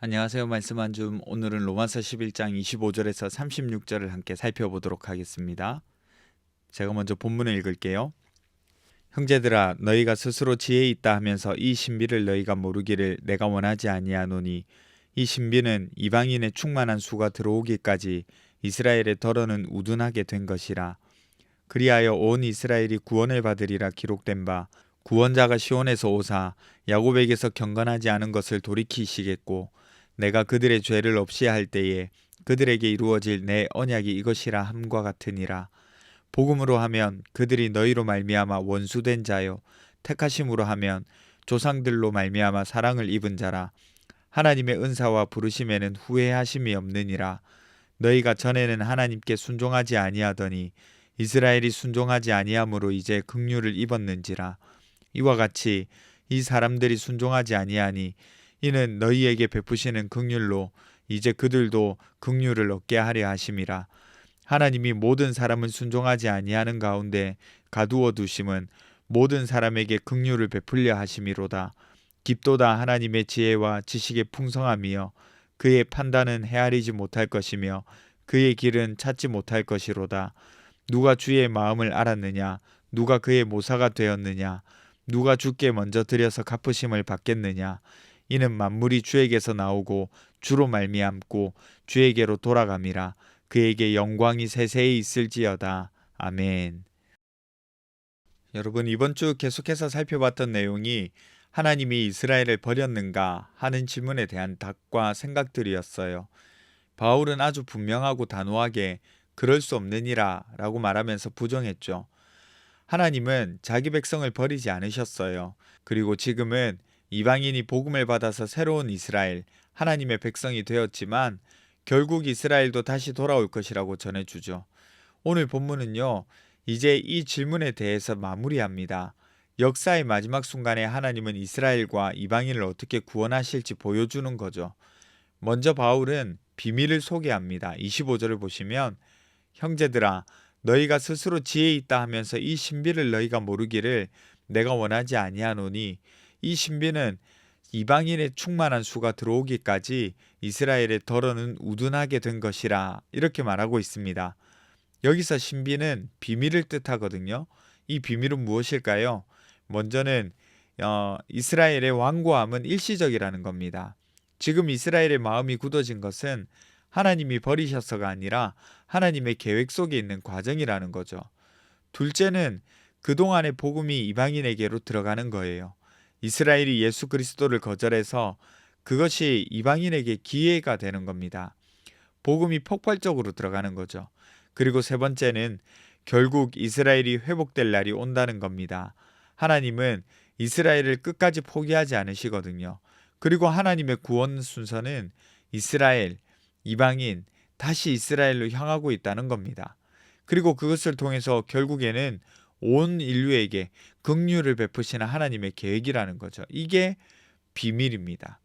안녕하세요. 말씀 한 줌. 오늘은 로마서 11장 25절에서 36절을 함께 살펴보도록 하겠습니다. 제가 먼저 본문을 읽을게요. 형제들아 너희가 스스로 지혜 있다 하면서 이 신비를 너희가 모르기를 내가 원하지 아니하노니 이 신비는 이방인의 충만한 수가 들어오기까지 이스라엘의 덜어는 우둔하게 된 것이라. 그리하여 온 이스라엘이 구원을 받으리라 기록된 바 구원자가 시온에서 오사 야곱에게서 경건하지 않은 것을 돌이키시겠고 내가 그들의 죄를 없이 할 때에 그들에게 이루어질 내 언약이 이것이라 함과 같으니라. 복음으로 하면 그들이 너희로 말미암아 원수된 자요 택하심으로 하면 조상들로 말미암아 사랑을 입은 자라. 하나님의 은사와 부르심에는 후회하심이 없느니라. 너희가 전에는 하나님께 순종하지 아니하더니 이스라엘이 순종하지 아니함으로 이제 긍휼을 입었는지라. 이와 같이 이 사람들이 순종하지 아니하니 이는 너희에게 베푸시는 긍휼로 이제 그들도 긍휼을 얻게 하려 하심이라. 하나님이 모든 사람을 순종하지 아니하는 가운데 가두어 두심은 모든 사람에게 긍휼을 베풀려 하심이로다. 깊도다 하나님의 지혜와 지식의 풍성함이여 그의 판단은 헤아리지 못할 것이며 그의 길은 찾지 못할 것이로다. 누가 주의 마음을 알았느냐? 누가 그의 모사가 되었느냐? 누가 주께 먼저 드려서 갚으심을 받겠느냐? 이는 만물이 주에게서 나오고 주로 말미암고 주에게로 돌아감이라. 그에게 영광이 세세히 있을지어다. 아멘. 여러분, 이번 주 계속해서 살펴봤던 내용이 하나님이 이스라엘을 버렸는가 하는 질문에 대한 답과 생각들이었어요. 바울은 아주 분명하고 단호하게 그럴 수 없느니라 라고 말하면서 부정했죠. 하나님은 자기 백성을 버리지 않으셨어요. 그리고 지금은 이방인이 복음을 받아서 새로운 이스라엘, 하나님의 백성이 되었지만 결국 이스라엘도 다시 돌아올 것이라고 전해주죠. 오늘 본문은요, 이제 이 질문에 대해서 마무리합니다. 역사의 마지막 순간에 하나님은 이스라엘과 이방인을 어떻게 구원하실지 보여주는 거죠. 먼저 바울은 비밀을 소개합니다. 25절을 보시면 형제들아 너희가 스스로 지혜 있다 하면서 이 신비를 너희가 모르기를 내가 원하지 아니하노니 이 신비는 이방인의 충만한 수가 들어오기까지 이스라엘의 덜어는 우둔하게 된 것이라 이렇게 말하고 있습니다. 여기서 신비는 비밀을 뜻하거든요. 이 비밀은 무엇일까요? 먼저는 이스라엘의 완고함은 일시적이라는 겁니다. 지금 이스라엘의 마음이 굳어진 것은 하나님이 버리셔서가 아니라 하나님의 계획 속에 있는 과정이라는 거죠. 둘째는 그동안의 복음이 이방인에게로 들어가는 거예요. 이스라엘이 예수 그리스도를 거절해서 그것이 이방인에게 기회가 되는 겁니다. 복음이 폭발적으로 들어가는 거죠. 그리고 세 번째는 결국 이스라엘이 회복될 날이 온다는 겁니다. 하나님은 이스라엘을 끝까지 포기하지 않으시거든요. 그리고 하나님의 구원 순서는 이스라엘, 이방인, 다시 이스라엘로 향하고 있다는 겁니다. 그리고 그것을 통해서 결국에는 온 인류에게 긍휼을 베푸시는 하나님의 계획이라는 거죠. 이게 비밀입니다.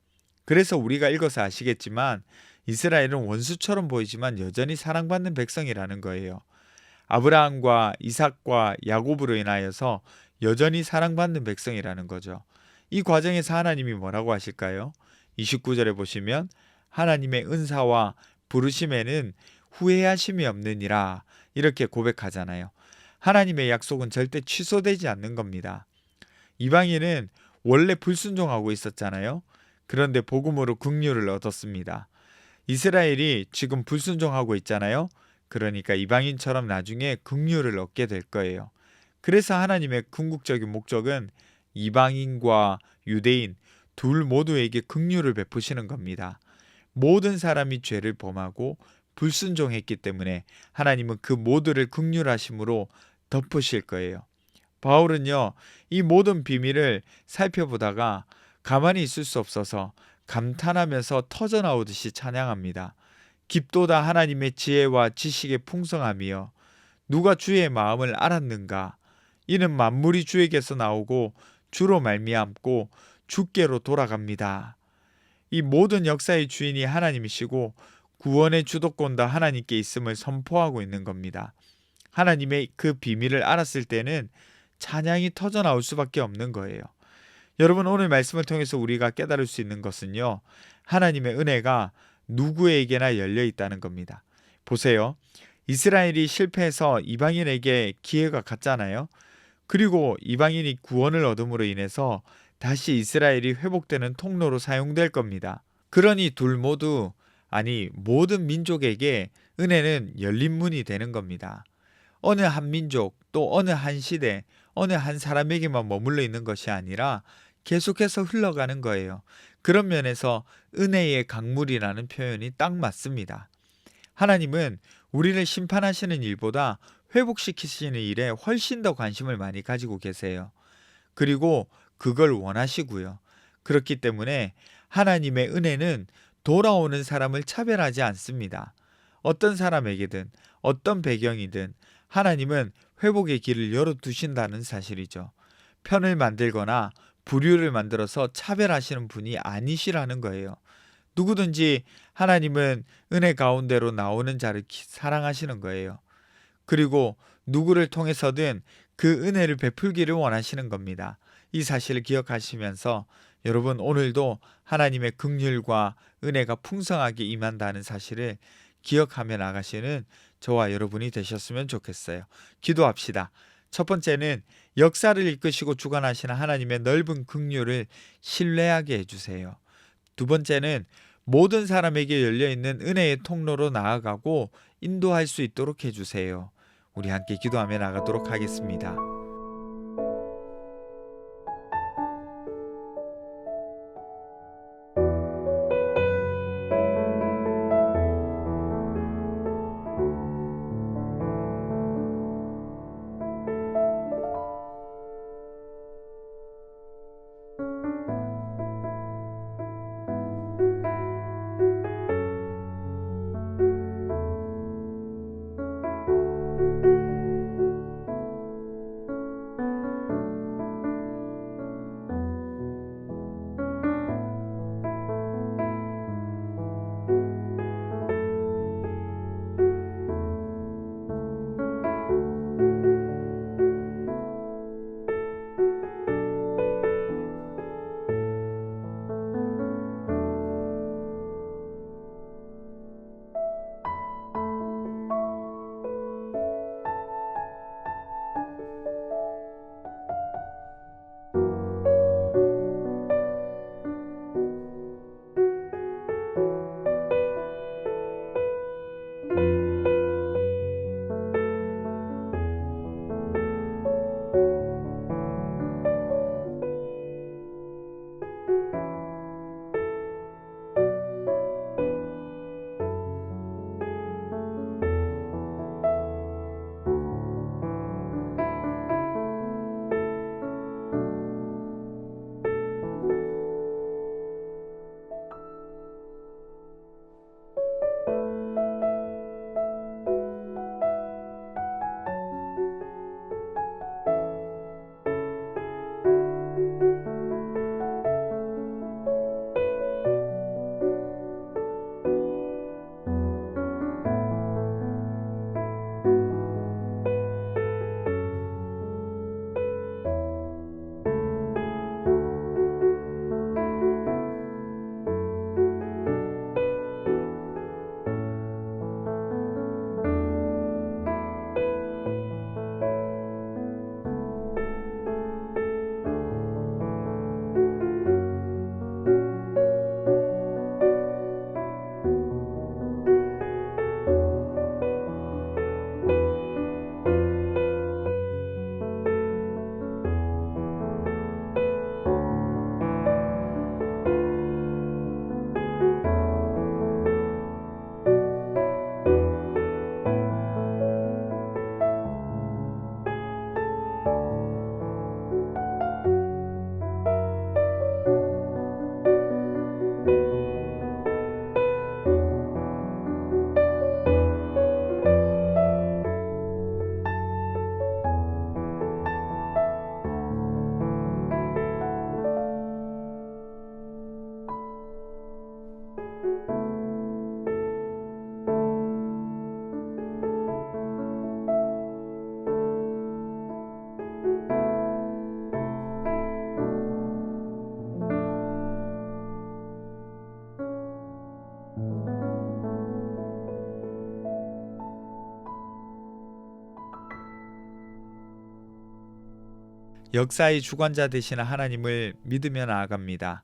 그래서 우리가 읽어서 아시겠지만 이스라엘은 원수처럼 보이지만 여전히 사랑받는 백성이라는 거예요. 아브라함과 이삭과 야곱으로 인하여서 여전히 사랑받는 백성이라는 거죠. 이 과정에서 하나님이 뭐라고 하실까요? 29절에 보시면 하나님의 은사와 부르심에는 후회하심이 없느니라 이렇게 고백하잖아요. 하나님의 약속은 절대 취소되지 않는 겁니다. 이방인은 원래 불순종하고 있었잖아요. 그런데 복음으로 긍휼을 얻었습니다. 이스라엘이 지금 불순종하고 있잖아요. 그러니까 이방인처럼 나중에 긍휼을 얻게 될 거예요. 그래서 하나님의 궁극적인 목적은 이방인과 유대인 둘 모두에게 긍휼을 베푸시는 겁니다. 모든 사람이 죄를 범하고 불순종했기 때문에 하나님은 그 모두를 긍휼하심으로 덮으실 거예요. 바울은요, 이 모든 비밀을 살펴보다가 가만히 있을 수 없어서 감탄하면서 터져나오듯이 찬양합니다. 깊도다 하나님의 지혜와 지식의 풍성함이여 누가 주의 마음을 알았는가? 이는 만물이 주에게서 나오고 주로 말미암고 주께로 돌아갑니다. 이 모든 역사의 주인이 하나님이시고 구원의 주도권도 하나님께 있음을 선포하고 있는 겁니다. 하나님의 그 비밀을 알았을 때는 찬양이 터져나올 수밖에 없는 거예요. 여러분 오늘 말씀을 통해서 우리가 깨달을 수 있는 것은요. 하나님의 은혜가 누구에게나 열려 있다는 겁니다. 보세요. 이스라엘이 실패해서 이방인에게 기회가 갔잖아요. 그리고 이방인이 구원을 얻음으로 인해서 다시 이스라엘이 회복되는 통로로 사용될 겁니다. 그러니 둘 모두, 아니 모든 민족에게 은혜는 열린 문이 되는 겁니다. 어느 한 민족, 또 어느 한 시대, 어느 한 사람에게만 머물러 있는 것이 아니라 계속해서 흘러가는 거예요. 그런 면에서 은혜의 강물이라는 표현이 딱 맞습니다. 하나님은 우리를 심판하시는 일보다 회복시키시는 일에 훨씬 더 관심을 많이 가지고 계세요. 그리고 그걸 원하시고요. 그렇기 때문에 하나님의 은혜는 돌아오는 사람을 차별하지 않습니다. 어떤 사람에게든 어떤 배경이든 하나님은 회복의 길을 열어두신다는 사실이죠. 편을 만들거나 부류를 만들어서 차별하시는 분이 아니시라는 거예요. 누구든지 하나님은 은혜 가운데로 나오는 자를 사랑하시는 거예요. 그리고 누구를 통해서든 그 은혜를 베풀기를 원하시는 겁니다. 이 사실을 기억하시면서 여러분 오늘도 하나님의 긍휼과 은혜가 풍성하게 임한다는 사실을 기억하며 나가시는 저와 여러분이 되셨으면 좋겠어요. 기도합시다. 첫 번째는 역사를 이끄시고 주관하시는 하나님의 넓은 긍휼을 신뢰하게 해주세요. 두 번째는 모든 사람에게 열려있는 은혜의 통로로 나아가고 인도할 수 있도록 해주세요. 우리 함께 기도하며 나가도록 하겠습니다. 역사의 주관자 되시는 하나님을 믿으며 나아갑니다.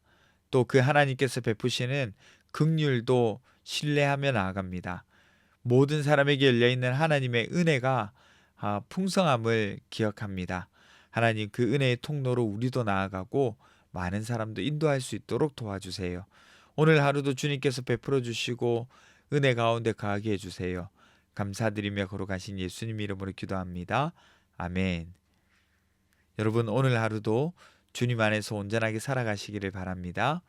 또 그 하나님께서 베푸시는 긍휼도 신뢰하며 나아갑니다. 모든 사람에게 열려있는 하나님의 은혜가 풍성함을 기억합니다. 하나님 그 은혜의 통로로 우리도 나아가고 많은 사람도 인도할 수 있도록 도와주세요. 오늘 하루도 주님께서 베풀어 주시고 은혜 가운데 거하게 해주세요. 감사드리며 걸어가신 예수님 이름으로 기도합니다. 아멘. 여러분 오늘 하루도 주님 안에서 온전하게 살아가시기를 바랍니다.